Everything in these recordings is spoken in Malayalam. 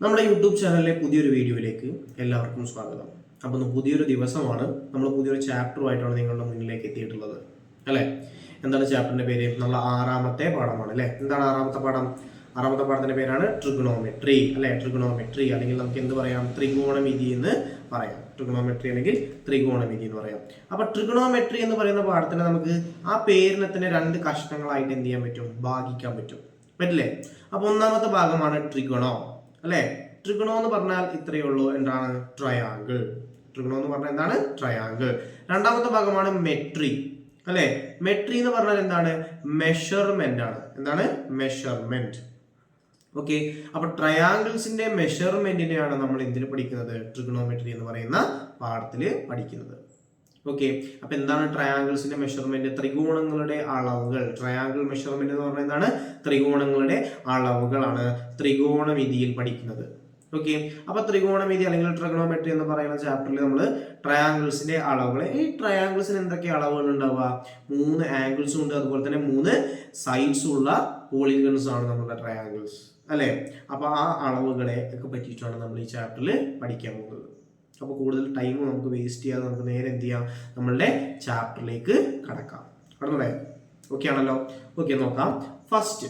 നമ്മുടെ യൂട്യൂബ് ചാനലിലെ പുതിയൊരു വീഡിയോയിലേക്ക് എല്ലാവർക്കും സ്വാഗതം. അപ്പോൾ പുതിയൊരു ദിവസമാണ്, നമ്മൾ പുതിയൊരു ചാപ്റ്ററുമായിട്ടാണ് നിങ്ങളുടെ മുന്നിലേക്ക് എത്തിയിട്ടുള്ളത് അല്ലേ. എന്താണ് ചാപ്റ്ററിന്റെ പേര്? നമ്മൾ ആറാമത്തെ പാഠമാണ് അല്ലേ. എന്താണ് ആറാമത്തെ പാഠം? ആറാമത്തെ പാഠത്തിന്റെ പേരാണ് ട്രിഗണോമെട്രി അല്ലെ. ട്രിഗണോമെട്രി അല്ലെങ്കിൽ നമുക്ക് എന്ത് പറയാം? ത്രികോണമിതി എന്ന് പറയാം. ട്രിഗണോമെട്രി അല്ലെങ്കിൽ ത്രികോണമിതി എന്ന് പറയാം. അപ്പൊ ട്രിഗണോമെട്രി എന്ന് പറയുന്ന പാഠത്തിന് നമുക്ക് ആ പേരിനെ തന്നെ രണ്ട് കഷ്ണങ്ങളായിട്ട് എന്ത് ചെയ്യാൻ പറ്റും? ഭാഗിക്കാൻ പറ്റും. പറ്റില്ലേ? അപ്പൊ ഒന്നാമത്തെ ഭാഗമാണ് ട്രിഗണോ അല്ലെ. ട്രിഗണോ എന്ന് പറഞ്ഞാൽ ഇത്രയേ ഉള്ളൂ. എന്താണ്? ട്രയാങ്കിൾ. ട്രിഗണോ എന്ന് പറഞ്ഞാൽ എന്താണ്? ട്രയാങ്കിൾ. രണ്ടാമത്തെ ഭാഗമാണ് മെട്രി അല്ലെ. മെട്രി എന്ന് പറഞ്ഞാൽ എന്താണ്? മെഷർമെന്റ് ആണ്. എന്താണ്? മെഷർമെന്റ്. ഓക്കെ. അപ്പൊ ട്രയാങ്കിൾസിന്റെ മെഷർമെന്റിനെയാണ് നമ്മൾ എന്തിൽ പഠിക്കുന്നത്? ട്രിഗണോമെട്രി എന്ന് പറയുന്ന പാഠത്തിൽ പഠിക്കുന്നത്. ഓക്കെ. അപ്പൊ എന്താണ് ട്രയാങ്കിൾസിന്റെ മെഷർമെന്റ്? ത്രികോണങ്ങളുടെ അളവുകൾ. ട്രയാങ്കിൾ മെഷർമെന്റ് എന്ന് പറഞ്ഞാൽ എന്താണ്? ത്രികോണങ്ങളുടെ അളവുകളാണ് ത്രികോണമിതിയിൽ പഠിക്കുന്നത്. ഓക്കെ. അപ്പൊ ത്രികോണമിതി അല്ലെങ്കിൽ ട്രിഗണോമെട്രി എന്ന് പറയുന്ന ചാപ്റ്ററിൽ നമ്മൾ ട്രയാങ്കിൾസിന്റെ അളവുകൾ, ഈ ട്രയാങ്കിൾസിന് എന്തൊക്കെ അളവുകൾ ഉണ്ടാവുക? 3 ആംഗിൾസും ഉണ്ട്, അതുപോലെ തന്നെ 3 സൈഡ്സും ഉള്ള പോളിഗൺസ് ആണ് നമ്മുടെ ട്രയാങ്കിൾസ് അല്ലെ. അപ്പൊ ആ അളവുകളെ ഒക്കെ പറ്റിയിട്ടാണ് നമ്മൾ ഈ ചാപ്റ്ററിൽ പഠിക്കാൻ പോകുന്നത്. അപ്പോൾ കൂടുതൽ ടൈം നമുക്ക് വേസ്റ്റ് ചെയ്യാതെ നമുക്ക് നേരെ എന്ത് ചെയ്യാം? നമ്മളുടെ ചാപ്റ്ററിലേക്ക് കടക്കാം. കടന്നൂടെ? ഓക്കെ ആണല്ലോ. ഓക്കെ, നോക്കാം. ഫസ്റ്റ്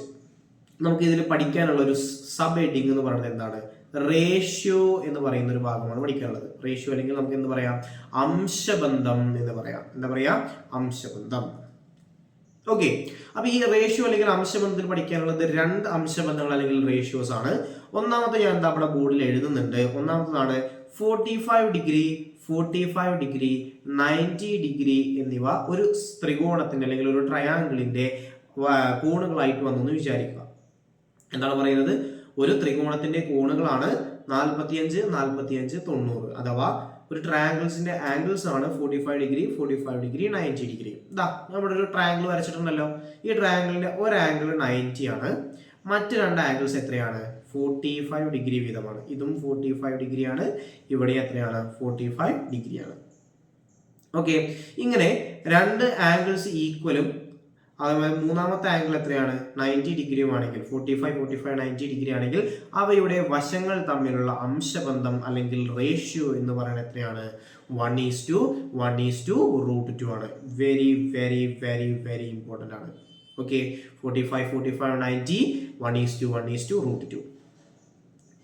നമുക്ക് ഇതിൽ പഠിക്കാനുള്ള ഒരു സബ് ഹെഡിങ് എന്ന് പറയുന്നത് എന്താണ്? റേഷ്യോ എന്ന് പറയുന്ന ഒരു ഭാഗമാണ് പഠിക്കാനുള്ളത്. റേഷ്യോ അല്ലെങ്കിൽ നമുക്ക് എന്ത് പറയാം? അംശബന്ധം എന്ന് പറയാം. എന്താ പറയാ? അംശബന്ധം. ഓക്കെ. അപ്പൊ ഈ റേഷ്യോ അല്ലെങ്കിൽ അംശബന്ധത്തിൽ പഠിക്കാനുള്ളത് 2 അംശബന്ധങ്ങൾ അല്ലെങ്കിൽ റേഷ്യോസ് ആണ്. ഒന്നാമത്തെ ഞാൻ എന്താ അവിടെ ബോർഡിൽ എഴുതുന്നുണ്ട്. ഒന്നാമത്തേതാണ് 45 ഡിഗ്രി, 45 ഡിഗ്രി, 90 ഡിഗ്രി എന്നിവ ഒരു ത്രികോണത്തിന്റെ അല്ലെങ്കിൽ ഒരു ട്രയാങ്കിളിന്റെ കോണുകളായിട്ട് വന്നു എന്ന് വിചാരിക്കുക. എന്താണ് പറയുന്നത്? ഒരു ത്രികോണത്തിന്റെ കോണുകളാണ് 45, 45, 90. അഥവാ ഒരു ട്രയാങ്കിൾസിന്റെ ആംഗിൾസ് ആണ് 45 ഡിഗ്രി, 45 ഡിഗ്രി, 90 ഡിഗ്രി. ഇതാ നമ്മുടെ ഒരു ട്രയാങ്കിൾ വരച്ചിട്ടുണ്ടല്ലോ. ഈ ട്രയാങ്കിളിന്റെ ഒരു ആംഗിൾ 90 ആണ്. മറ്റ് 2 ആംഗിൾസ് എത്രയാണ്? 45 ഡിഗ്രി വീതമാണ്. ഇതും 45 ഡിഗ്രി ആണ്. ഇവിടെ എത്രയാണ്? 45 ഡിഗ്രി ആണ്. ഓക്കെ. ഇങ്ങനെ 2 ആംഗിൾസ് ഈക്വലും അതുപോലെ മൂന്നാമത്തെ ആംഗിൾ എത്രയാണ്? 90 ഡിഗ്രിയും ആണെങ്കിൽ 45, 45, 90 ഡിഗ്രി ആണെങ്കിൽ അവയുടെ വശങ്ങൾ തമ്മിലുള്ള അംശബന്ധം അല്ലെങ്കിൽ റേഷ്യോ എന്ന് പറയുന്നത് എത്രയാണ്? 1:1:√2 ആണ്. Very very very very important ആണ്. ഓക്കെ. 45, 45, 90 1:1:√2.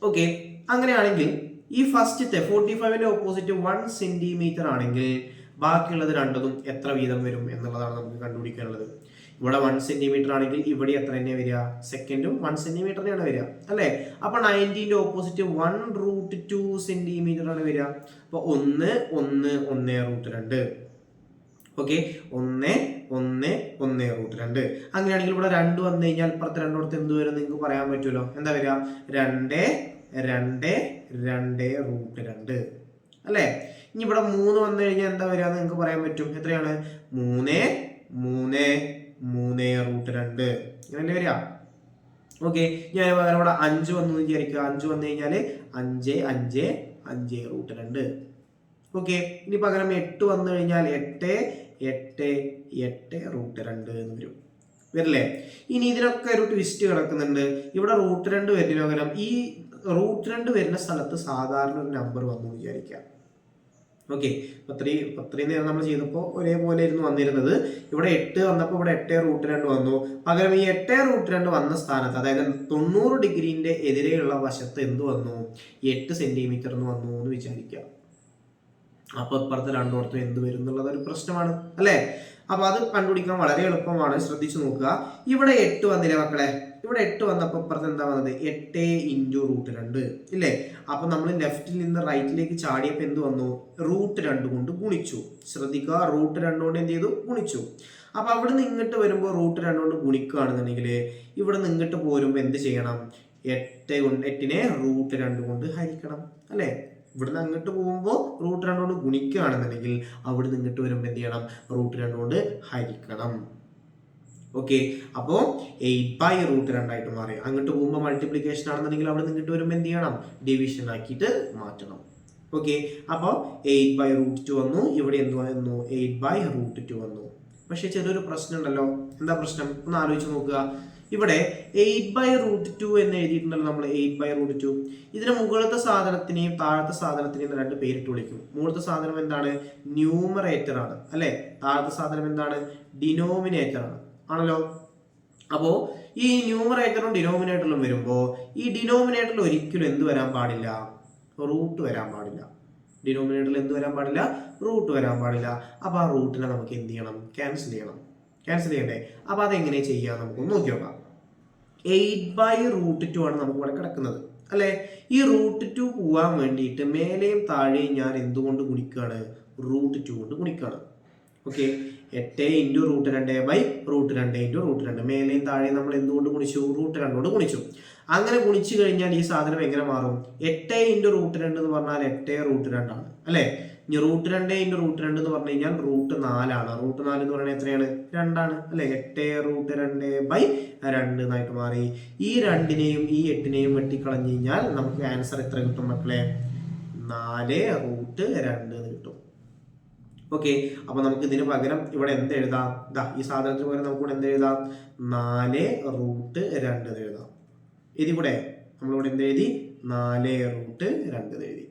ഓക്കെ. അങ്ങനെയാണെങ്കിൽ ഈ ഫസ്റ്റത്തെ 45ന്റെ ഓപ്പോസിറ്റ് 1 സെന്റിമീറ്റർ ആണെങ്കിൽ ബാക്കിയുള്ളത് രണ്ടതും എത്ര വീതം വരും എന്നുള്ളതാണ് നമുക്ക് കണ്ടുപിടിക്കാനുള്ളത്. ഇവിടെ 1 സെന്റിമീറ്റർ ആണെങ്കിൽ ഇവിടെ എത്ര തന്നെ വരിക? സെക്കൻഡും 1 സെന്റിമീറ്റർ തന്നെയാണ് വരിക അല്ലെ. അപ്പൊ 90ന്റെ ഓപ്പോസിറ്റ് 1√2 സെന്റിമീറ്റർ ആണ് വരിക. അപ്പൊ 1, 1, 1√2. ഓക്കെ. 1, 1, 1√2. അങ്ങനെയാണെങ്കിൽ ഇവിടെ 2 വന്നു കഴിഞ്ഞാൽ ഇപ്പുറത്തെ രണ്ടിടത്ത് എന്ത് വരും നിങ്ങൾക്ക് പറയാൻ പറ്റുമല്ലോ. എന്താ വരിക? 2, 2, 2√2 അല്ലെ. ഇനി ഇവിടെ 3 വന്നു കഴിഞ്ഞാൽ എന്താ വരിക നിങ്ങൾക്ക് പറയാൻ പറ്റും. എത്രയാണ്? 3, 3, 3√2 ഇങ്ങനല്ലേ വരിക. ഓക്കെ. ഞാൻ ഇവിടെ 5 വന്നു വിചാരിക്കുക. 5 വന്നു കഴിഞ്ഞാല് 5, 5, 5√2. ഓക്കെ. ഇനി പകരം 8 വന്നു കഴിഞ്ഞാൽ 8, 8, 8√2 എന്ന് വരും. വരില്ലേ? ഇനി ഇതിനൊക്കെ ഒരു ട്വിസ്റ്റ് കിടക്കുന്നുണ്ട്. ഇവിടെ √2 വരുന്നതിന് പകരം ഈ √2 വരുന്ന സ്ഥലത്ത് സാധാരണ ഒരു നമ്പർ വന്നു വിചാരിക്കാം. ഓക്കെ. ഇത്രയും നേരം നമ്മൾ ചെയ്തപ്പോൾ ഒരേപോലെ ആയിരുന്നു വന്നിരുന്നത്. ഇവിടെ 8 വന്നപ്പോൾ ഇവിടെ 8√2 വന്നു. പകരം ഈ 8√2 വന്ന സ്ഥാനത്ത്, അതായത് 90 ഡിഗ്രീന്റെ എതിരെയുള്ള വശത്ത് എന്ത് വന്നു? 8 സെന്റിമീറ്റർ എന്ന് വന്നു എന്ന് വിചാരിക്കുക. അപ്പൊ ഇപ്പുറത്തെ രണ്ടോടത്തും എന്ത് വരും എന്നുള്ളത് ഒരു പ്രശ്നമാണ് അല്ലെ. അപ്പൊ അത് കണ്ടുപിടിക്കാൻ വളരെ എളുപ്പമാണ്. ശ്രദ്ധിച്ചു നോക്കുക. ഇവിടെ 8 വന്നില്ലേ മക്കളെ? ഇവിടെ 8 വന്നപ്പോൾ ഇപ്പുറത്ത് എന്താ വന്നത്? 8 × √2 ഇല്ലേ. അപ്പൊ നമ്മൾ ലെഫ്റ്റിൽ നിന്ന് റൈറ്റിലേക്ക് ചാടിയപ്പോൾ എന്ത് വന്നു? √2 കൊണ്ട് ഗുണിച്ചു. ശ്രദ്ധിക്കുക, √2 കൊണ്ട് എന്ത് ചെയ്തു? ഗുണിച്ചു. അപ്പൊ അവിടെ നിന്ന് ഇങ്ങോട്ട് വരുമ്പോൾ √2 കൊണ്ട് ഗുണിക്കുകയാണെന്നുണ്ടെങ്കിൽ ഇവിടെ നിന്ന് ഇങ്ങോട്ട് പോരുമ്പോൾ എന്ത് ചെയ്യണം? 8നെ √2 കൊണ്ട് ഹരിക്കണം അല്ലെ. ഇവിടുന്ന് അങ്ങോട്ട് പോകുമ്പോൾ √2 കൊണ്ട് ഗുണിക്കുകയാണെന്നുണ്ടെങ്കിൽ അവിടെ നിന്ന് ഇങ്ങോട്ട് വരുമ്പോൾ എന്ത് ചെയ്യണം? √2 കൊണ്ട് ഹരിക്കണം. ഓക്കെ. അപ്പോ 8/√2 ആയിട്ട് മാറി. അങ്ങോട്ട് പോകുമ്പോൾ മൾട്ടിപ്ലിക്കേഷൻ ആണെന്നുണ്ടെങ്കിൽ അവിടെ നിന്ന് ഇങ്ങോട്ട് വരുമ്പോൾ എന്ത് ചെയ്യണം? ഡിവിഷൻ ആക്കിയിട്ട് മാറ്റണം. ഓക്കെ. അപ്പോൾ 8/√2 വന്നു. ഇവിടെ എന്ത് വന്നു? 8/√2 വന്നു. പക്ഷെ ചെറിയൊരു പ്രശ്നം ഉണ്ടല്ലോ. എന്താ പ്രശ്നം? ഒന്ന് ആലോചിച്ച് നോക്കുക. ഇവിടെ 8/√2 എന്ന് എഴുതിയിട്ടുണ്ടല്ലോ നമ്മൾ. 8/√2 ഇതിന് മുകളിലത്തെ സാധനത്തിനെയും താഴത്തെ സാധനത്തിനെയും രണ്ട് പേരിട്ട് വിളിക്കും. മുകളിലത്തെ സാധനം എന്താണ്? ന്യൂമറേറ്റർ ആണ് അല്ലെ. താഴത്തെ സാധനം എന്താണ്? ഡിനോമിനേറ്റർ ആണ്. ആണല്ലോ. അപ്പോ ഈ ന്യൂമറേറ്ററും ഡിനോമിനേറ്ററിലും വരുമ്പോ ഈ ഡിനോമിനേറ്ററിൽ ഒരിക്കലും എന്ത് വരാൻ പാടില്ല? റൂട്ട് വരാൻ പാടില്ല. ഡിനോമിനേറ്ററിൽ എന്ത് വരാൻ പാടില്ല? റൂട്ട് വരാൻ പാടില്ല. അപ്പൊ ആ റൂട്ടിനെ നമുക്ക് എന്ത് ചെയ്യണം? ക്യാൻസൽ ചെയ്യണം. ക്യാൻസൽ ചെയ്യണ്ടേ? അപ്പൊ അതെങ്ങനെ ചെയ്യാം നമുക്ക് നോക്കി നോക്കാം. 8/√2 ആണ് നമുക്ക് ഇവിടെ കിടക്കുന്നത് അല്ലെ. ഈ √2 പോവാൻ വേണ്ടിയിട്ട് മേലെയും താഴെയും ഞാൻ എന്തുകൊണ്ട് ഗുണിക്കുകയാണ്? √2 കൊണ്ട് ഗുണിക്കുകയാണ്. ഓക്കെ, 8 × √2/√2 × √2. മേലെയും താഴെയും നമ്മൾ എന്തുകൊണ്ട് ഗുണിച്ചു? √2 കൊണ്ട് ഗുണിച്ചു. അങ്ങനെ ഗുണിച്ചു കഴിഞ്ഞാൽ ഈ സാധനം എങ്ങനെ മാറും? 8 × √2 എന്ന് പറഞ്ഞാൽ 8√2 ആണ് അല്ലെ. ഇനി √2 × √2 എന്ന് പറഞ്ഞു കഴിഞ്ഞാൽ √4 ആണ്. √4 എന്ന് പറയുന്നത് എത്രയാണ്? 2 ആണ് അല്ലെ. 8√2/2 എന്നായിട്ട് മാറി. ഈ 2നെയും ഈ 8നെയും വെട്ടിക്കളഞ്ഞു കഴിഞ്ഞാൽ നമുക്ക് ആൻസർ എത്ര കിട്ടും മക്കളെ? 4√2 എന്ന് കിട്ടും. ഓക്കെ, അപ്പൊ നമുക്ക് ഇതിന് പകരം ഇവിടെ എന്ത് എഴുതാം? ഈ സാധനത്തിന് പകരം നമുക്ക് ഇവിടെ എന്ത് എഴുതാം? 4√2 എന്ന് എഴുതാം. ഇതികൂടെ നമ്മളിവിടെ എന്ത് എഴുതി? 4√2 എഴുതി.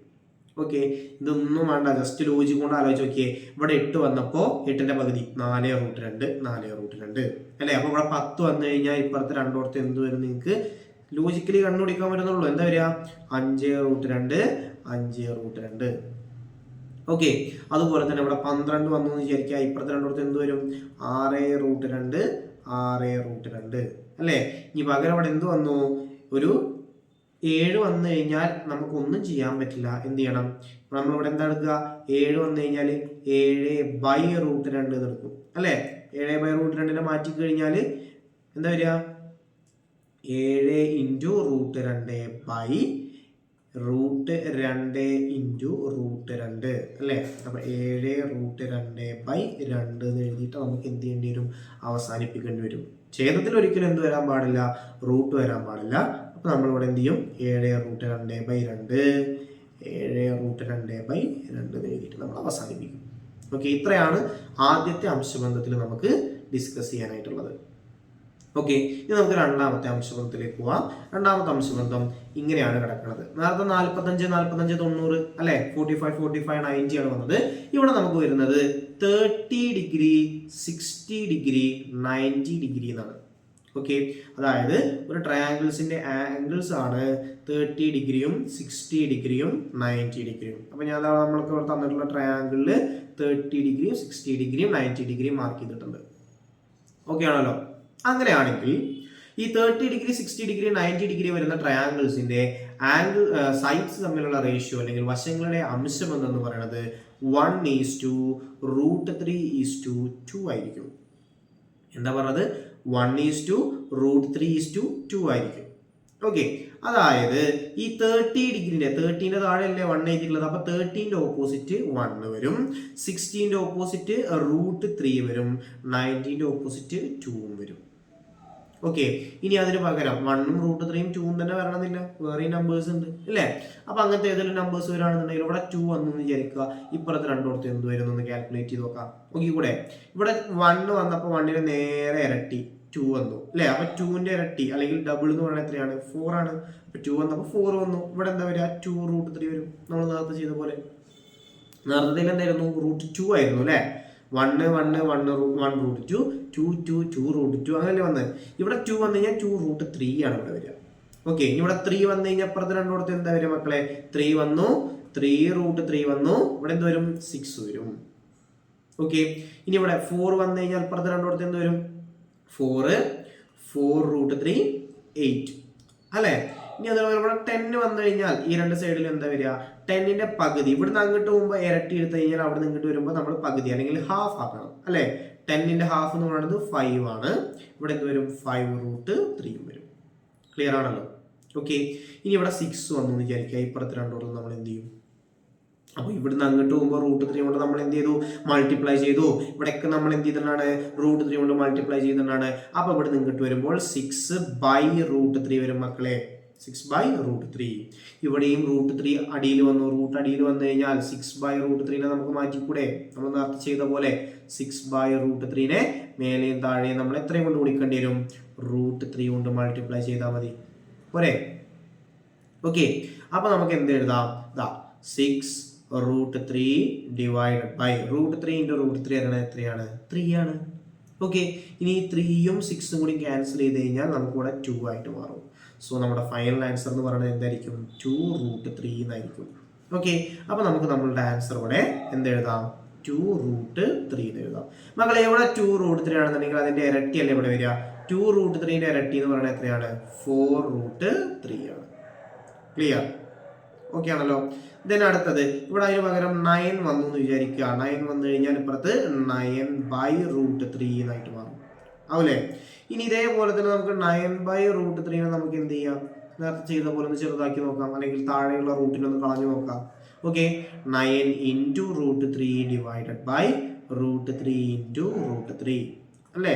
ഓക്കെ, ഇതൊന്നും വേണ്ട, ജസ്റ്റ് ലോജിക് കൊണ്ട് ആലോചിച്ച് നോക്കിയേ. ഇവിടെ 8 വന്നപ്പോ 8ന്റെ പകുതി 4√2 അല്ലെ. അപ്പൊ ഇവിടെ 10 വന്നു കഴിഞ്ഞാൽ ഇപ്പുറത്തെ രണ്ടോടത്ത് എന്ത് വരും? നിങ്ങൾക്ക് ലോജിക്കലി കണ്ടുപിടിക്കാൻ പറ്റുന്നുള്ളൂ. എന്താ വരിക? 5√2. ഓക്കെ, അതുപോലെ തന്നെ ഇവിടെ 12 വന്നു എന്ന് വിചാരിക്കുക. ഇപ്പുറത്തെ രണ്ടോടത്ത് എന്ത് വരും? 6√2 അല്ലേ. ഇനി പകരം അവിടെ എന്ത് വന്നു? ഒരു 7 വന്നു കഴിഞ്ഞാൽ നമുക്കൊന്നും ചെയ്യാൻ പറ്റില്ല. എന്ത് ചെയ്യണം? നമ്മളിവിടെ എന്താ എടുക്കുക? 7 വന്നു കഴിഞ്ഞാൽ 7/√2 എടുക്കും അല്ലെ. 7/√2 മാറ്റി കഴിഞ്ഞാൽ എന്താ വരിക? 7 × √2/√2 അല്ലെ. അപ്പൊ 7√2/2 എഴുതിയിട്ട് നമുക്ക് എന്ത് ചെയ്യേണ്ടി വരും? അവസാനിപ്പിക്കേണ്ടി വരും. ഛേദത്തിൽ ഒരിക്കലും എന്ത് വരാൻ പാടില്ല? റൂട്ട് വരാൻ പാടില്ല. അപ്പൊ നമ്മളിവിടെ എന്ത് ചെയ്യും? 7√2/2 എഴുതിയിട്ട് നമ്മൾ അവസാനിപ്പിക്കും. ഓക്കെ, ഇത്രയാണ് ആദ്യത്തെ അംശബന്ധത്തിൽ നമുക്ക് ഡിസ്കസ് ചെയ്യാനായിട്ടുള്ളത്. ഓക്കെ, ഇനി നമുക്ക് രണ്ടാമത്തെ അംശബന്ധത്തിലേക്ക് പോവാം. രണ്ടാമത്തെ അംശബന്ധം ഇങ്ങനെയാണ് കിടക്കുന്നത്. നേരത്തെ 45, 45, 90 അല്ലെ. 45, 45, 90 ആണ് വന്നത്. ഇവിടെ നമുക്ക് വരുന്നത് 30 ഡിഗ്രി, 60 ഡിഗ്രി, 90 ഡിഗ്രി എന്നാണ്. ഓക്കെ, അതായത് ഒരു ട്രയാങ്കിൾസിന്റെ ആംഗിൾസ് ആണ് 30 ഡിഗ്രിയും 60 ഡിഗ്രിയും 90 ഡിഗ്രിയും. അപ്പൊ ഞാൻ നമ്മൾക്ക് ഇവിടെ തന്നിട്ടുള്ള ട്രയാങ്കിളിൽ 30 ഡിഗ്രിയും 60 ഡിഗ്രിയും 90 ഡിഗ്രിയും മാർക്ക് ചെയ്തിട്ടുണ്ട്. ഓക്കെ ആണല്ലോ. അങ്ങനെയാണെങ്കിൽ ഈ 30 ഡിഗ്രി, 60 ഡിഗ്രി, 90 ഡിഗ്രി വരുന്ന ട്രയാങ്കിൾസിന്റെ ആംഗിൾ സൈഡ്സ് തമ്മിലുള്ള റേഷ്യോ അല്ലെങ്കിൽ വശങ്ങളുടെ അംശബന്ധം എന്ന് പറയുന്നത് 1:√3:2 ആയിരിക്കും. എന്താ പറഞ്ഞത്? 1:√3:2 ആയിരിക്കും. ഓക്കെ, അതായത് ഈ 30ന്റെ താഴെയല്ലേ 1 എഴുതിയിട്ടുള്ളത്. അപ്പൊ 30ന്റെ ഓപ്പോസിറ്റ് 1 വരും, 60ന്റെ ഓപ്പോസിറ്റ് √3 വരും, 90ന്റെ ഓപ്പോസിറ്റ് 2 വരും. ഓക്കെ, ഇനി അതിന് പകരം 1ഉം √3ഉം 2ഉം തന്നെ വരണമെന്നില്ല, വേറെ നമ്പേഴ്സ് ഉണ്ട് അല്ലേ. അപ്പൊ അങ്ങനത്തെ ഏതെങ്കിലും നമ്പേഴ്സ് വരാണെന്നുണ്ടെങ്കിൽ ഇവിടെ 2 വന്നു വിചാരിക്കുക. ഇപ്പുറത്ത് രണ്ടോടത്ത് എന്ത് വരും എന്ന് കാൽക്കുലേറ്റ് ചെയ്ത് നോക്കാം. ഓക്കെ, കൂടെ ഇവിടെ 1 വന്നപ്പോൾ 1ന് നേരെ ഇരട്ടി 2 വന്നു അല്ലെ. അപ്പൊ 2ന്റെ ഇരട്ടി അല്ലെങ്കിൽ ഡബിൾ എന്ന് പറയുന്നത് എത്രയാണ്? 4 ആണ്. അപ്പൊ 2 വന്നപ്പോൾ 4 വന്നു. ഇവിടെ എന്താ വരിക? 2√3 വരും. നമ്മൾ നേരത്തെ ചെയ്ത പോലെ. നേരത്തെ എന്തായിരുന്നു? √2 ആയിരുന്നു അല്ലെ. 1√2, 2√2 അങ്ങനെയല്ലേ വന്നത്. ഇവിടെ 2 വന്നു കഴിഞ്ഞാൽ 2√3 ആണ് ഇവിടെ വരിക. ഓക്കെ, ഇനി ഇവിടെ 3 വന്നു കഴിഞ്ഞാൽ അപ്പുറത്ത് രണ്ടോടത്ത് എന്താ വരിക മക്കളെ? 3 വന്നു, 3√3 വന്നു. ഇവിടെ എന്ത് വരും? 6 വരും. ഓക്കെ, ഇനി ഇവിടെ 4 വന്നു കഴിഞ്ഞാൽ അപ്പുറത്ത് രണ്ടോടത്ത് എന്ത് വരും? 4√3 8 അല്ലെ. ഇനി അതുപോലെ ഇവിടെ 10 വന്നു കഴിഞ്ഞാൽ ഈ രണ്ട് സൈഡിലും എന്താ വരിക? 10ന്റെ പകുതി. ഇവിടുന്ന് അങ്ങോട്ട് പോകുമ്പോൾ ഇരട്ടി എടുത്തു കഴിഞ്ഞാൽ അവിടെ നിന്ന് ഇങ്ങോട്ട് വരുമ്പോൾ നമ്മൾ പകുതി അല്ലെങ്കിൽ ഹാഫ് ആക്കണം അല്ലെ. 10ന്റെ ഹാഫ് എന്ന് പറയുന്നത് 5 ആണ്. ഇവിടെ എന്ത് വരും? 5√3 വരും. ക്ലിയർ ആണല്ലോ. ഓക്കെ, ഇനി ഇവിടെ 6 വന്നു എന്ന് വിചാരിക്കുക. ഇപ്പുറത്ത് രണ്ടോടത്തും നമ്മൾ എന്ത് ചെയ്യും? അപ്പൊ ഇവിടുന്ന് അങ്ങോട്ട് പോകുമ്പോൾ √3 കൊണ്ട് നമ്മൾ എന്ത് ചെയ്തു? മൾട്ടിപ്ലൈ ചെയ്തു. ഇവിടെയൊക്കെ നമ്മൾ എന്ത് ചെയ്തിട്ടാണ്? √3 കൊണ്ട് മൾട്ടിപ്ലൈ ചെയ്തിട്ടാണ്. അപ്പൊ ഇവിടെ നിന്ന് ഇങ്ങോട്ട് വരുമ്പോൾ 6/√3 വരും മക്കളെ. 6/√3. ഇവിടെയും √3 അടിയിൽ വന്നു. റൂട്ട് അടിയിൽ വന്നു കഴിഞ്ഞാൽ 6/√3 നമുക്ക് മാറ്റിക്കൂടെ? നമ്മൾ നേരത്തെ ചെയ്ത പോലെ 6/√3 മേലെയും താഴെയും നമ്മൾ എത്രയും കൊണ്ട് ഗുണിക്കേണ്ടി വരും? √3 കൊണ്ട് മൾട്ടിപ്ലൈ ചെയ്താൽ മതി പോരെ. ഓക്കെ, അപ്പോൾ നമുക്ക് എന്ത് എഴുതാം? 6√3 ഡിവൈഡഡ് ബൈ √3 ഇൻറ്റു √3 എത്രയാണ്? 3 ആണ്. ഓക്കെ, ഇനി 3യും 6ഉം കൂടി ക്യാൻസൽ ചെയ്ത് കഴിഞ്ഞാൽ നമുക്കിവിടെ 2 ആയിട്ട് മാറും. സോ നമ്മുടെ ഫൈനൽ ആൻസർ എന്ന് പറയുന്നത് എന്തായിരിക്കും? 2√3 എന്നായിരിക്കും. ഓക്കെ, അപ്പോൾ നമുക്ക് നമ്മളുടെ ആൻസർ ഇവിടെ എന്തെഴുതാം? 2√3 എന്ന് എഴുതാം. മക്കളെ, എവിടെ 2√3 ആണെന്നുണ്ടെങ്കിൽ അതിന്റെ ഇരട്ടി അല്ലേ ഇവിടെ വരിക? 2√3ന്റെ ഇരട്ടി എന്ന് പറയുന്നത് എത്രയാണ്? 4√3 ആണ്. ക്ലിയർ? ഓക്കെ ആണല്ലോ. ദെൻ അടുത്തത് ഇവിടെ അതിന് പകരം 9 വന്നു എന്ന് വിചാരിക്കുക. 9 വന്നു കഴിഞ്ഞാൽ ഇപ്പുറത്ത് 9/√3 എന്നായിട്ട് മാറും, ആവൂലേ? ഇനി ഇതേപോലെ തന്നെ നമുക്ക് 9/√3 നമുക്ക് എന്ത് ചെയ്യാം? നേരത്തെ ചെയ്ത പോലെ ഒന്ന് ചെറുതാക്കി നോക്കാം, അല്ലെങ്കിൽ താഴെയുള്ള റൂട്ടിനൊന്ന് കളഞ്ഞു നോക്കാം. Okay, 9 into √3 divided by √3 into √3 അല്ലേ?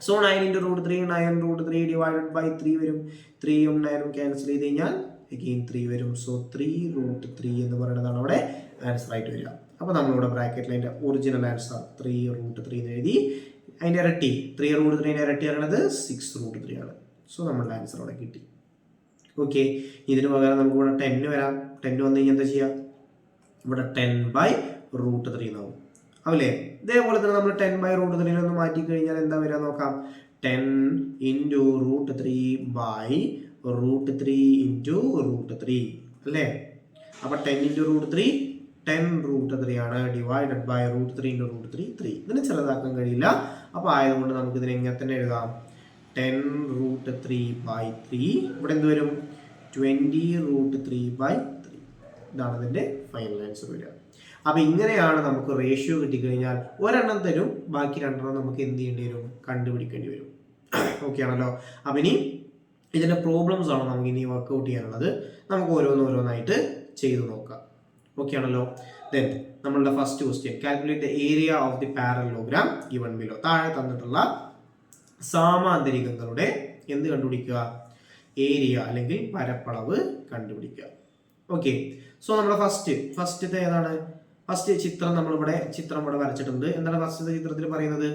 സോ 9 ഇൻറ്റു √3 9√3 ഡിവൈഡഡ് ബൈ 3 വരും. 3യും 9ഉം ക്യാൻസൽ ചെയ്ത് കഴിഞ്ഞാൽ again 3 വരും. സോ 3√3 എന്ന് പറയുന്നതാണ് അവിടെ ആൻസർ ആയിട്ട് വരിക. അപ്പോൾ നമ്മളിവിടെ ബ്രാക്കറ്റിൽ അതിൻ്റെ ഒറിജിനൽ ആൻസർ 3√3 എന്ന് എഴുതി. അതിൻ്റെ ഇരട്ടി 3√3ന്റെ ഇരട്ടി പറയുന്നത് 6√3 ആണ്. സോ നമ്മളുടെ ആൻസർ അവിടെ കിട്ടി. ഓക്കെ, ഇതിന് പകരം നമുക്ക് ഇവിടെ 10 വരാം. 10 വന്നു കഴിഞ്ഞാൽ എന്താ ചെയ്യുക? ഇവിടെ 10/√3 എന്നാവും, ആവില്ലേ? ഇതേപോലെ തന്നെ നമ്മൾ 10/√3 ഒന്ന് മാറ്റി കഴിഞ്ഞാൽ എന്താ വരിക നോക്കാം? 10 ഇൻറ്റു √3 ബൈ √3 ഇൻറ്റു √3 അല്ലേ? അപ്പോൾ 10 ഇൻറ്റു √3 10√3 ആണ്. Divided by √3 into √3 3. ഇതിന് ചെറുതാക്കാൻ കഴിയില്ല. അപ്പോൾ ആയതുകൊണ്ട് നമുക്ക് ഇതിനെ എങ്ങനെ തന്നെ എഴുതാം? 10√3/3. ഇവിടെ എന്ത് വരും? 20√3/3. ഇതാണ് ഇതിൻ്റെ ഫൈനൽ ആൻസർ വരിക. അപ്പോൾ ഇങ്ങനെയാണ് നമുക്ക് റേഷ്യോ കിട്ടിക്കഴിഞ്ഞാൽ ഒരെണ്ണം തരും, ബാക്കി രണ്ടെണ്ണം നമുക്ക് എന്ത് ചെയ്യേണ്ടി വരും? കണ്ടുപിടിക്കേണ്ടി വരും. ഓക്കെ ആണല്ലോ. അപ്പം ഇനി ഇതിൻ്റെ പ്രോബ്ലംസ് ആണ് നമുക്ക് ഇനി വർക്കൗട്ട് ചെയ്യാനുള്ളത്. നമുക്ക് ഓരോന്നായിട്ട് ചെയ്തു നോക്കാം. ഓക്കെ ആണല്ലോ. ദെൻ നമ്മളുടെ first question, calculate the area of the parallelogram given below. താഴെ തന്നിട്ടുള്ള സാമാന്തരികങ്ങളുടെ എന്ത് കണ്ടുപിടിക്കുക? ഏരിയ അല്ലെങ്കിൽ പരപ്പളവ് കണ്ടുപിടിക്കുക. ഓക്കെ, സോ നമ്മുടെ ഫസ്റ്റത്തെ ഏതാണ്? ഫസ്റ്റ് ചിത്രം നമ്മളിവിടെ ഇവിടെ വരച്ചിട്ടുണ്ട്. എന്താണ് ഫസ്റ്റത്തെ ചിത്രത്തിൽ പറയുന്നത്?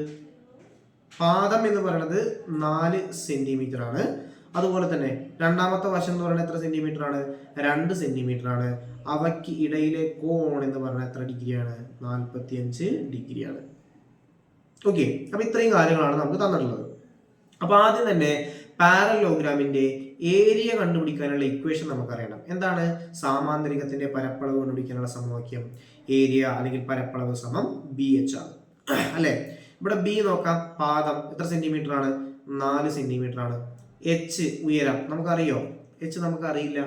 പാദം എന്ന് പറയുന്നത് 4 സെന്റിമീറ്റർ ആണ്. അതുപോലെ തന്നെ രണ്ടാമത്തെ വശം എന്ന് പറയുന്നത് എത്ര സെന്റിമീറ്റർ ആണ്? 2 സെന്റിമീറ്റർ ആണ്. അവയ്ക്ക് ഇടയിലെ കോൺ എന്ന് പറയുന്നത് എത്ര ഡിഗ്രിയാണ്? 45 ഡിഗ്രിയാണ്. ഓക്കെ, അപ്പൊ ഇത്രയും കാര്യങ്ങളാണ് നമുക്ക് തന്നിട്ടുള്ളത്. അപ്പൊ ആദ്യം തന്നെ പാരലോഗ്രാമിന്റെ ഏരിയ കണ്ടുപിടിക്കാനുള്ള ഇക്വേഷൻ നമുക്കറിയണം. എന്താണ്? സാമാന്തരികത്തിന്റെ പരപ്പളവ് കണ്ടുപിടിക്കാനുള്ള സമവാക്യം ഏരിയ അല്ലെങ്കിൽ പരപ്പളവ് സമം BH ആണ്, അല്ലെ? ഇവിടെ ബി നോക്കാം. പാദം എത്ര സെന്റിമീറ്റർ ആണ്? 4 സെന്റിമീറ്റർ ആണ്. എച്ച് ഉയരം നമുക്കറിയോ? എച്ച് നമുക്കറിയില്ല.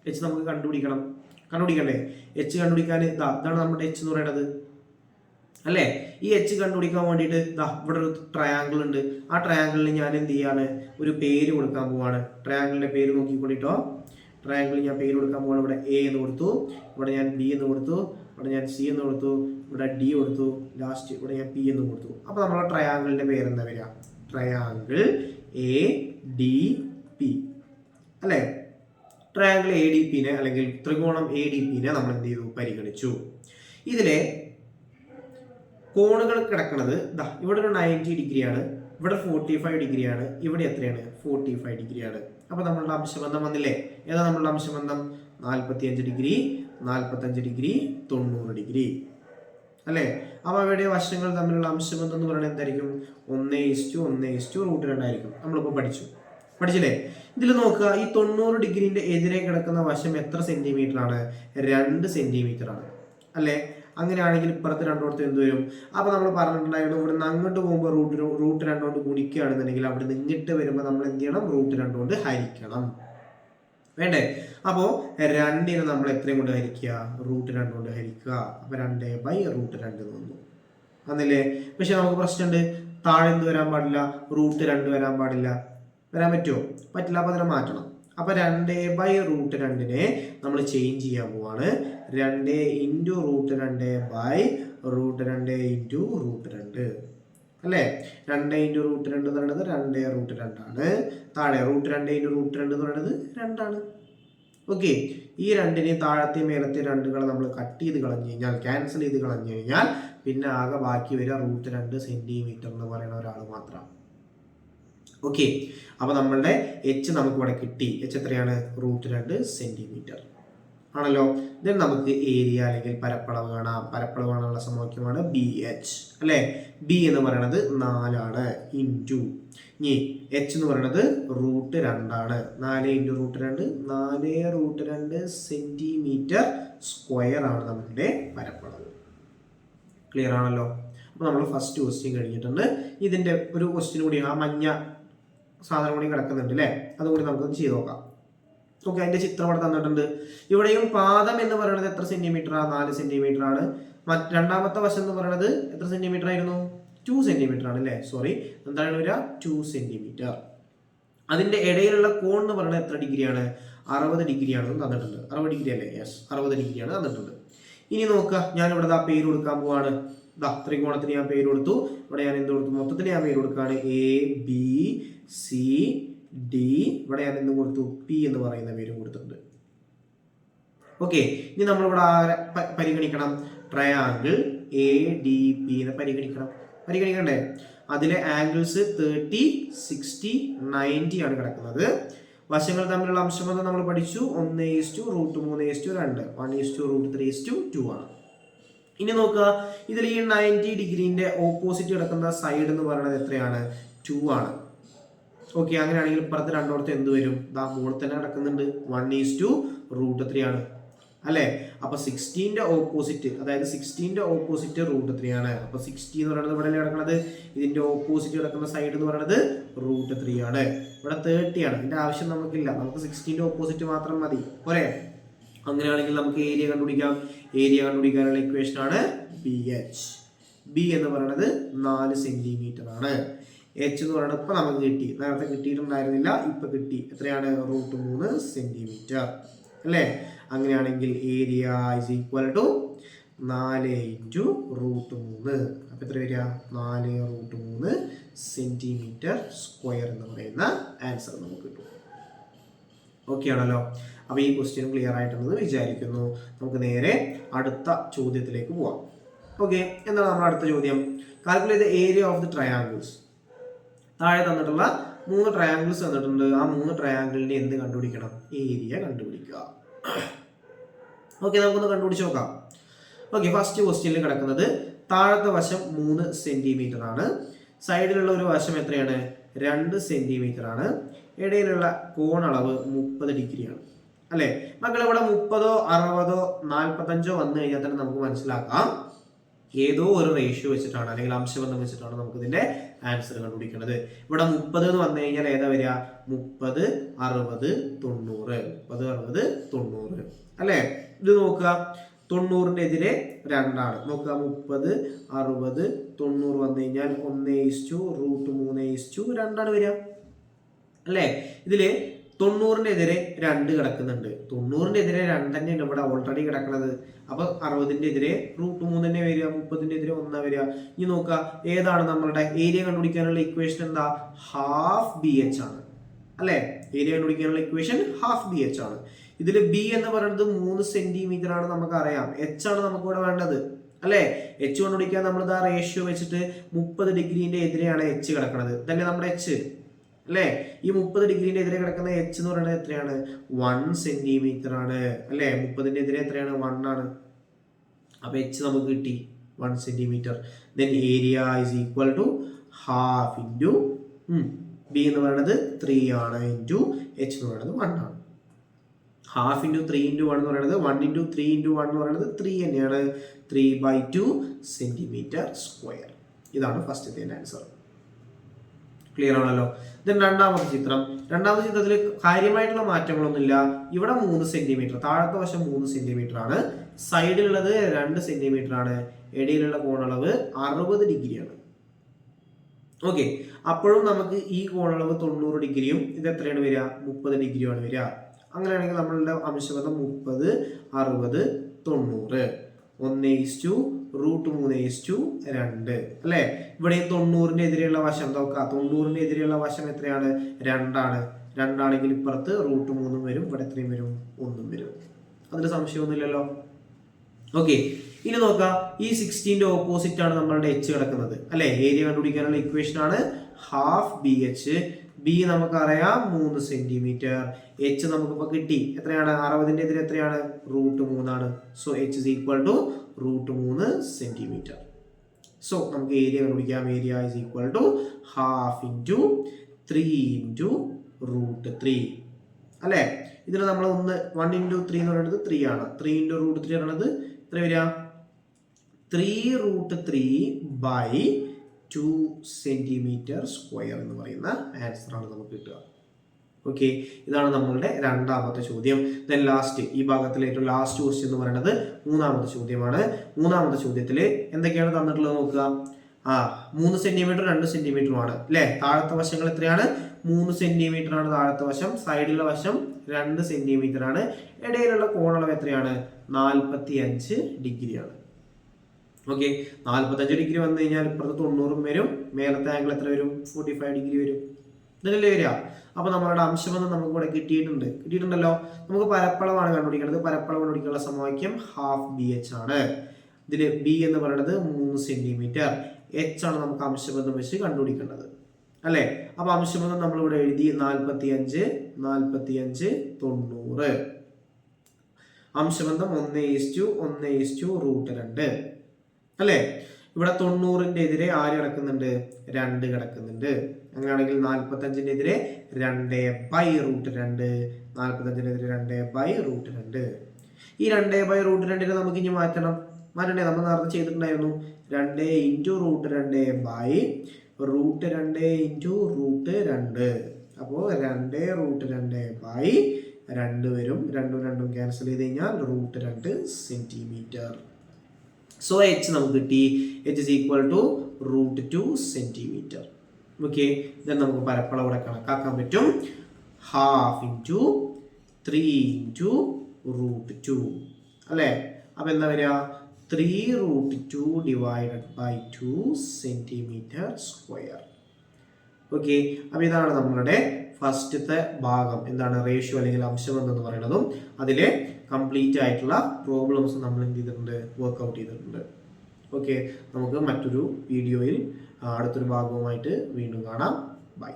എച്ച് നമുക്ക് കണ്ടുപിടിക്കണ്ടേ? എച്ച് കണ്ടുപിടിക്കാൻ ഇതാണ് നമ്മുടെ എച്ച് എന്ന് പറയുന്നത്, അല്ലേ? ഈ എച്ച് കണ്ടുപിടിക്കാൻ വേണ്ടിയിട്ട് ഇവിടെ ഒരു ട്രയാങ്കിൾ ഉണ്ട്. ആ ട്രയാങ്കിളിന് ഞാൻ എന്ത് ചെയ്യാണ്? ഒരു പേര് കൊടുക്കാൻ പോവാണ്. ട്രയാങ്കിളിന്റെ പേര് നോക്കിക്കൊണ്ടിട്ടോ. ട്രയാങ്കിൾ ഞാൻ പേര് കൊടുക്കാൻ പോവാണ്. ഇവിടെ എ എന്ന് കൊടുത്തു, ഇവിടെ ഞാൻ ബി എന്ന് കൊടുത്തു, ഇവിടെ ഞാൻ സി എന്ന് കൊടുത്തു, ഇവിടെ ഡി കൊടുത്തു, ലാസ്റ്റ് ഇവിടെ ഞാൻ പി എന്ന് കൊടുത്തു. അപ്പോൾ നമ്മളെ ട്രയാങ്കിളിന്റെ പേര് എന്താ വരിക? ട്രയാങ്കിൾ ADP അല്ലേ? ട്രയാങ്കിൾ ADPനെ അല്ലെങ്കിൽ ത്രികോണം ADPനെ നമ്മൾ എന്ത് ചെയ്തു? പരിഗണിച്ചു. ഇതിലെ കോണുകൾ കിടക്കുന്നത് ഇവിടെ ഒരു 90 ഡിഗ്രിയാണ്, ഇവിടെ 45 ഡിഗ്രിയാണ്, ഇവിടെ എത്രയാണ്? 45 ഡിഗ്രിയാണ്. അപ്പൊ നമ്മളുടെ അംശബന്ധം വന്നില്ലേ? ഏതാ നമ്മളുടെ അംശബന്ധം? 45 ഡിഗ്രി, 45 ഡിഗ്രി, 90 ഡിഗ്രി അല്ലേ? അപ്പൊ അവയുടെ വശങ്ങൾ തമ്മിലുള്ള അംശബന്ധം എന്ന് പറയുന്നത് എന്തായിരിക്കും? 1:1:√2 ആയിരിക്കും. നമ്മളിപ്പോൾ പഠിച്ചില്ലേ? ഇതിൽ നോക്കുക, ഈ 90 ഡിഗ്രിന്റെ എതിരെ കിടക്കുന്ന വശം എത്ര സെന്റിമീറ്റർ ആണ്? 2 സെന്റിമീറ്റർ ആണ്, അല്ലേ? അങ്ങനെയാണെങ്കിൽ ഇപ്പുറത്ത് രണ്ടോടത്ത് എന്ത് വരും? അപ്പൊ നമ്മൾ പറഞ്ഞിട്ടുണ്ടായിരുന്നു, ഇവിടെ നിന്ന് അങ്ങോട്ട് പോകുമ്പോൾ √2 കൊണ്ട് ഗുണിക്കുകയാണെന്നുണ്ടെങ്കിൽ അവിടെ നിന്ന് ഇങ്ങോട്ട് വരുമ്പോൾ നമ്മൾ എന്ത് ചെയ്യണം? √2 കൊണ്ട് ഹരിക്കണം, വേണ്ടേ? അപ്പോൾ 2നെ നമ്മൾ എത്രയും കൊണ്ട് ഹരിക്കുക? √2 കൊണ്ട് ഹരിക്കുക. അപ്പൊ 2/√2 വന്നു, വന്നില്ലേ? പക്ഷെ നമുക്ക് പ്രശ്നമുണ്ട്. താഴെ എന്ത് വരാൻ പാടില്ല? √2 വരാൻ പാടില്ല. വരാൻ പറ്റുമോ? പറ്റില്ല. അപ്പൊ അതിനെ മാറ്റണം. അപ്പൊ 2/√2നെ നമ്മൾ ചേഞ്ച് ചെയ്യാൻ പോവാണ്. 2 ഇൻറ്റു √2/√2 ഇൻറ്റു √2 അല്ലേ? 2 ഇൻറ്റു √2 എന്ന് പറയുന്നത് 2√2 ആണ്. താഴെ √2 ഇൻറ്റു √2 എന്ന് പറയുന്നത് 2 ആണ്. ഓക്കെ, ഈ 2നെ താഴത്തെ മേലത്തെ 2കളെ നമ്മൾ കട്ട് ചെയ്ത് കളഞ്ഞു കഴിഞ്ഞാൽ, ക്യാൻസൽ ചെയ്ത് കളഞ്ഞു കഴിഞ്ഞാൽ പിന്നെ ആകെ ബാക്കി വരിക √2 സെന്റിമീറ്റർ എന്ന് പറയുന്ന ഒരാൾ മാത്രം. ഓക്കെ, അപ്പോൾ നമ്മളുടെ എച്ച് നമുക്ക് ഇവിടെ കിട്ടി. എച്ച് എത്രയാണ്? √2 സെന്റിമീറ്റർ ആണല്ലോ. ദെൻ നമുക്ക് ഏരിയ അല്ലെങ്കിൽ പരപ്പളവ് കാണാം. പരപ്പളവ് കാണാനുള്ള സമവാക്യമാണ് BH അല്ലേ. ബി എന്ന് പറയുന്നത് 4 ആണ് ഇൻറ്റു ഇനി എച്ച് എന്ന് പറയുന്നത് √2 ആണ്. 4 × √2 4√2 സെന്റിമീറ്റർ സ്ക്വയർ ആണ് നമ്മുടെ പരപ്പളവ്. ക്ലിയർ ആണല്ലോ. അപ്പോൾ നമ്മൾ ഫസ്റ്റ് ക്വസ്റ്റ്യൻ കഴിഞ്ഞിട്ടുണ്ട്. ഇതിന്റെ ഒരു ക്വസ്റ്റ്യൻ കൂടി ആ മഞ്ഞ സാധനം കൂടി കിടക്കുന്നുണ്ട് അല്ലേ, അതുകൂടി നമുക്കൊന്ന് ചെയ്ത് നോക്കാം. ഓക്കെ, അതിന്റെ ചിത്രം ഇവിടെ തന്നിട്ടുണ്ട്. ഇവിടെയും പാദം എന്ന് പറയുന്നത് എത്ര സെന്റിമീറ്റർ? 4 സെന്റിമീറ്റർ ആണ്. രണ്ടാമത്തെ വശം എന്ന് പറയുന്നത് എത്ര സെന്റിമീറ്റർ ആയിരുന്നു? 2 സെന്റിമീറ്റർ ആണ് അല്ലേ. സോറി, എന്താണ് വരിക? 2 സെന്റിമീറ്റർ. അതിന്റെ ഇടയിലുള്ള കോൺ എന്ന് പറയുന്നത് എത്ര ഡിഗ്രിയാണ്? 60 ഡിഗ്രി ആണെന്ന് തന്നിട്ടുണ്ട്. 60 ഡിഗ്രി അല്ലേ? യെസ്, 60 ഡിഗ്രിയാണ് തന്നിട്ടുണ്ട്. ഇനി നോക്കുക, ഞാൻ ഇവിടെ പേര് കൊടുക്കാൻ പോവാണ്. ത്രികോണത്തിന് ഞാൻ പേര് കൊടുത്തു. ഇവിടെ ഞാൻ എന്ത് കൊടുത്തു? മൊത്തത്തിൽ ഞാൻ പേര് കൊടുക്കുകയാണ് ABCD. ഇവിടെ ഞാൻ എന്ത് കൊടുത്തു? P എന്ന് പറയുന്ന പേരും കൊടുത്തിട്ടുണ്ട്. ഓക്കെ, ഇനി നമ്മളിവിടെ പരിഗണിക്കണം ട്രയാങ്കിൾ ADP പരിഗണിക്കണ്ടേ? അതിലെ ആംഗിൾസ് 30, 60, 90 ആണ് കിടക്കുന്നത്. വശങ്ങൾ തമ്മിലുള്ള അംശബന്ധം നമ്മൾ പഠിച്ചു. 1:√3:2 1:√3:2 ആണ്. ഇനി നോക്കുക, ഇതിൽ ഈ 90 ഡിഗ്രീന്റെ ഓപ്പോസിറ്റ് കിടക്കുന്ന സൈഡ് എന്ന് പറയുന്നത് എത്രയാണ്? 2 ആണ്. ഓക്കെ, അങ്ങനെയാണെങ്കിൽ ഇപ്പുറത്ത് രണ്ടോടത്ത് എന്ത് വരും? മുകളിൽ തന്നെ കിടക്കുന്നുണ്ട്. 1:√3 ആണ് അല്ലേ. അപ്പൊ 16ന്റെ ഓപ്പോസിറ്റ്, അതായത് 16ന്റെ ഓപ്പോസിറ്റ് √3 ആണ്. അപ്പൊ 60 എന്ന് പറയുന്നത് ഇവിടെ കിടക്കുന്നത്. ഇതിന്റെ ഓപ്പോസിറ്റ് കിടക്കുന്ന സൈഡ് എന്ന് പറയുന്നത് √3 ആണ്. ഇവിടെ 30 ആണ്. ഇതിന്റെ ആവശ്യം നമുക്കില്ല, നമുക്ക് 16ന്റെ ഓപ്പോസിറ്റ് മാത്രം മതി പോരെ. അങ്ങനെയാണെങ്കിൽ നമുക്ക് ഏരിയ കണ്ടുപിടിക്കാം. ഏരിയ കണ്ടുപിടിക്കാനുള്ള ഇക്വേഷൻ ആണ് BH. ബി എന്ന് പറയുന്നത് 4 സെന്റിമീറ്റർ ആണ്. എച്ച് എന്ന് പറയുന്നത് ഇപ്പൊ നമുക്ക് കിട്ടി, നേരത്തെ കിട്ടിയിട്ടുണ്ടായിരുന്നില്ല, ഇപ്പൊ കിട്ടി. എത്രയാണ്? √3 സെന്റിമീറ്റർ അല്ലേ. അങ്ങനെയാണെങ്കിൽ ഏരിയ ഇസ് ഈക്വൽ ടു 4 × √3. അപ്പൊ എത്ര വരിക? 4√3 സെന്റിമീറ്റർ സ്ക്വയർ എന്ന് പറയുന്ന ആൻസർ നമുക്ക് കിട്ടും. ഓക്കെ ആണല്ലോ. അപ്പൊ ഈ ക്വസ്റ്റ്യൻ ക്ലിയർ ആയിട്ടുണ്ടെന്ന് വിചാരിക്കുന്നു. നമുക്ക് നേരെ അടുത്ത ചോദ്യത്തിലേക്ക് പോവാം. ഓക്കെ, എന്താണ് നമ്മുടെ അടുത്ത ചോദ്യം? Calculate the area of the triangles. താഴെ തന്നിട്ടുള്ള 3 ട്രയാങ്കിൾസ് തന്നിട്ടുണ്ട്. ആ 3 ട്രയാങ്കിളിന്റെ എന്ത് കണ്ടുപിടിക്കണം? ഏരിയ കണ്ടുപിടിക്കുക. ഓക്കെ, നമുക്കൊന്ന് കണ്ടുപിടിച്ച് നോക്കാം. ഓക്കെ, ഫസ്റ്റ് ക്വസ്റ്റ്യനിൽ കിടക്കുന്നത് താഴത്തെ വശം 3 സെന്റിമീറ്റർ ആണ്. സൈഡിലുള്ള ഒരു വശം എത്രയാണ്? 2 സെന്റിമീറ്റർ ആണ്. ഇടയിലുള്ള കോണളവ് 30 ഡിഗ്രിയാണ് അല്ലേ. മക്കൾ ഇവിടെ 30, 60, 45 വന്നു കഴിഞ്ഞാൽ തന്നെ നമുക്ക് മനസ്സിലാക്കാം ഏതോ ഒരു റേഷ്യോ വെച്ചിട്ടാണ് അല്ലെങ്കിൽ അംശബന്ധം വെച്ചിട്ടാണ് നമുക്ക് ഇതിന്റെ ആൻസർ കണ്ടുപിടിക്കുന്നത്. ഇവിടെ 30 എന്ന് വന്നു കഴിഞ്ഞാൽ ഏതാ വരിക? 30, 60, 90. 30, 60, 90 അല്ലേ. ഇത് നോക്കുക, 90ന്റെ എതിരെ 2 ആണ്. നോക്കുക, 30, 60, 90 വന്നു കഴിഞ്ഞാൽ 1:√3:2 ആണ് വരിക അല്ലേ. ഇതില് 90ന്റെ എതിരെ 2 കിടക്കുന്നുണ്ട്. 90ന്റെ എതിരെ 2 തന്നെയാണ് ഇവിടെ ഓൾറെഡി കിടക്കുന്നത്. അപ്പൊ 60ന്റെ എതിരെ √3 തന്നെ വരിക, 30ന്റെ എതിരെ 1 വരിക. ഇനി നോക്കുക, ഏതാണ് നമ്മളുടെ ഏരിയ കണ്ടുപിടിക്കാനുള്ള ഇക്വേഷൻ? എന്താ? ½ BH ആണ് അല്ലെ. ഏരിയ കണ്ടുപിടിക്കാനുള്ള ഇക്വേഷൻ ½ BH ആണ്. ഇതിൽ B എന്ന് പറയുന്നത് 3 സെന്റിമീറ്റർ ആണ്, നമുക്കറിയാം. H ആണ് നമുക്ക് ഇവിടെ വേണ്ടത് അല്ലെ. H കണ്ടുപിടിക്കാൻ നമ്മൾ ഇതാ റേഷ്യോ വെച്ചിട്ട് 30 ഡിഗ്രീന്റെ എതിരെയാണ് H കിടക്കുന്നത്. ഇതല്ലേ നമ്മുടെ H അല്ലേ. ഈ 30 ഡിഗ്രീന്റെ എതിരെ കിടക്കുന്ന H എന്ന് പറയുന്നത് എത്രയാണ്? 1 സെന്റിമീറ്റർ ആണ് അല്ലെ. 30ന്റെ എതിരെ എത്രയാണ്? 1 ആണ്. അപ്പൊ H നമുക്ക് കിട്ടി 1 centimetre. Then area is equal to ½ into B എന്ന് പറയുന്നത് 3 ആണ് ഇൻറ്റു H എന്ന് പറയുന്നത് 1 ആണ്. ½ ഇൻറ്റു 3 ഇൻറ്റു 1 എന്ന് പറയുന്നത് 1 ഇൻറ്റു 3 ഇൻറ്റു 1 എന്ന് പറയുന്നത് 3 തന്നെയാണ്. 3/2 സെന്റിമീറ്റർ സ്ക്വയർ. ഇതാണ് ഫസ്റ്റത്തെ ആൻസർ. ക്ലിയർ ആണല്ലോ. ദെൻ രണ്ടാമത്തെ ചിത്രം. രണ്ടാമത്തെ ചിത്രത്തിൽ കാര്യമായിട്ടുള്ള മാറ്റങ്ങളൊന്നുമില്ല. ഇവിടെ 3 സെന്റിമീറ്റർ, താഴത്തെ വശം 3 സെന്റിമീറ്റർ ആണ്. സൈഡിലുള്ളത് 2 സെന്റിമീറ്റർ ആണ്. ഇടയിലുള്ള കോണളവ് 60 ഡിഗ്രിയാണ്. ഓക്കെ, അപ്പോഴും നമുക്ക് ഈ കോണളവ് 90 ഡിഗ്രിയും ഇത് എത്രയാണ് വരിക? 30 ഡിഗ്രിയുമാണ് വരിക. അങ്ങനെയാണെങ്കിൽ നമ്മളുടെ അംശബന്ധം 30, 60, 90 1:√3:2 അല്ലെ. ഇവിടെ 90ന്റെ എതിരെയുള്ള വശം നോക്കുക. 90ന്റെ എതിരെയുള്ള വശം എത്രയാണ്? 2 ആണ്. 2 ആണെങ്കിൽ ഇപ്പുറത്ത് √3 വരും, ഇവിടെ എത്രയും വരും? 1 വരും. അതിൽ സംശയമൊന്നുമില്ലല്ലോ. ഓക്കെ, ഇനി നോക്കുക, ഈ 16ന്റെ ഓപ്പോസിറ്റ് ആണ് നമ്മളുടെ H കിടക്കുന്നത് അല്ലെ. ഏരിയ കണ്ടുപിടിക്കാനുള്ള ഇക്വേഷൻ ആണ് ½ BH. ബി നമുക്കറിയാം 3 സെന്റിമീറ്റർ. എച്ച് നമുക്കിപ്പോൾ കിട്ടി. എത്രയാണ്? 60ന്റെ എതിരെ എത്രയാണ്? √3 so H is equal to √3 centimetre. So നമുക്ക് ഏരിയ കണ്ടുപിടിക്കാം. Area is equal to half into 3 into √3 അല്ലേ? ഇതിന് നമ്മൾ 1 ഇൻറ്റു 3 എന്ന് പറയുന്നത് 3 ആണ്. 3 ഇൻറ്റു √3 പറയുന്നത് എത്ര വരിക? 3√3 ബൈ 2 സെന്റിമീറ്റർ സ്ക്വയർ എന്ന് പറയുന്ന ആൻസർ ആണ് നമുക്ക് കിട്ടുക. ഓക്കെ, ഇതാണ് നമ്മളുടെ രണ്ടാമത്തെ ചോദ്യം. ദെൻ ലാസ്റ്റ്, ഈ ഭാഗത്തിലെ ഏറ്റവും ലാസ്റ്റ് ക്വസ്റ്റ്യൻ എന്ന് പറയുന്നത് മൂന്നാമത്തെ ചോദ്യമാണ്. മൂന്നാമത്തെ ചോദ്യത്തിൽ എന്തൊക്കെയാണ് തന്നിട്ടുള്ളത് നോക്കുക. 3 സെന്റിമീറ്റർ 2 സെന്റിമീറ്ററും ആണ് അല്ലേ? താഴത്തെ വശങ്ങൾ എത്രയാണ്? 3 സെന്റിമീറ്റർ ആണ് താഴത്തെ വശം. സൈഡിലുള്ള വശം 2 സെന്റിമീറ്റർ ആണ്. ഇടയിലുള്ള കോണളവ് എത്രയാണ്? 45 ഡിഗ്രിയാണ്. ഓക്കെ, 45 ഡിഗ്രി വന്നു കഴിഞ്ഞാൽ ഇപ്പുറത്ത് 90 വരും. മേലത്തെ ആംഗിൾ എത്ര വരും? 45 ഡിഗ്രി വരും. ഇതല്ലേ വരിക? അപ്പൊ നമ്മളുടെ അംശബന്ധം നമുക്ക് ഇവിടെ കിട്ടിയിട്ടുണ്ടല്ലോ. നമുക്ക് പരപ്പളവാണ് കണ്ടുപിടിക്കേണ്ടത്. പരപ്പളവ് കണ്ടുപിടിക്കാനുള്ള സമവാക്യം ഹാഫ് ബി എച്ച് ആണ്. ഇതിൽ ബി എന്ന് പറയുന്നത് 3 സെന്റിമീറ്റർ, എച്ച് ആണ് നമുക്ക് അംശബന്ധം വെച്ച് കണ്ടുപിടിക്കേണ്ടത് അല്ലെ? അപ്പൊ അംശബന്ധം നമ്മളിവിടെ എഴുതി 45 90. അംശബന്ധം 1:1:√2 അല്ലേ? ഇവിടെ 90ന്റെ എതിരെ ആര് കിടക്കുന്നുണ്ട്? 2 കിടക്കുന്നുണ്ട്. അങ്ങനെയാണെങ്കിൽ 45ന്റെ എതിരെ 2/√2. 45ന്റെ എതിരെ 2/√2. ഈ 2/√2 നമുക്ക് ഇനി മാറ്റണ്ടേ? നമ്മൾ നേരത്തെ ചെയ്തിട്ടുണ്ടായിരുന്നു 2 ഇൻറ്റു √2/√2 ഇൻറ്റു √2. അപ്പോൾ 2√2/2 വരും. 2 ക്യാൻസൽ ചെയ്ത് കഴിഞ്ഞാൽ √2 സെന്റിമീറ്റർ. സോ എച്ച് നമുക്ക് കിട്ടി. H is equal to √2 centimetre. Okay, ഇthen നമുക്ക് പരപ്പളവ് ഇവിടെ കണക്കാക്കാൻ പറ്റും. ഹാഫ് ഇൻറ്റു 3 ഇൻറ്റു √2 അല്ലേ? അപ്പൊ എന്താ വരിക? 3√2 divided by 2 centimetre square. Okay, അപ്പൊ ഇതാണ് നമ്മളുടെ ഫസ്റ്റത്തെ ഭാഗം. എന്താണ്? റേഷ്യോ അല്ലെങ്കിൽ അംശബന്ധം എന്ന് പറയുന്നതും അതിലെ കംപ്ലീറ്റ് ആയിട്ടുള്ള പ്രോബ്ലംസ് നമ്മൾ എന്ത് ചെയ്തിട്ടുണ്ട്? വർക്ക്ഔട്ട് ചെയ്തിട്ടുണ്ട്. ഓക്കെ, നമുക്ക് മറ്റൊരു വീഡിയോയിൽ അടുത്തൊരു ഭാഗവുമായിട്ട് വീണ്ടും കാണാം. ബൈ.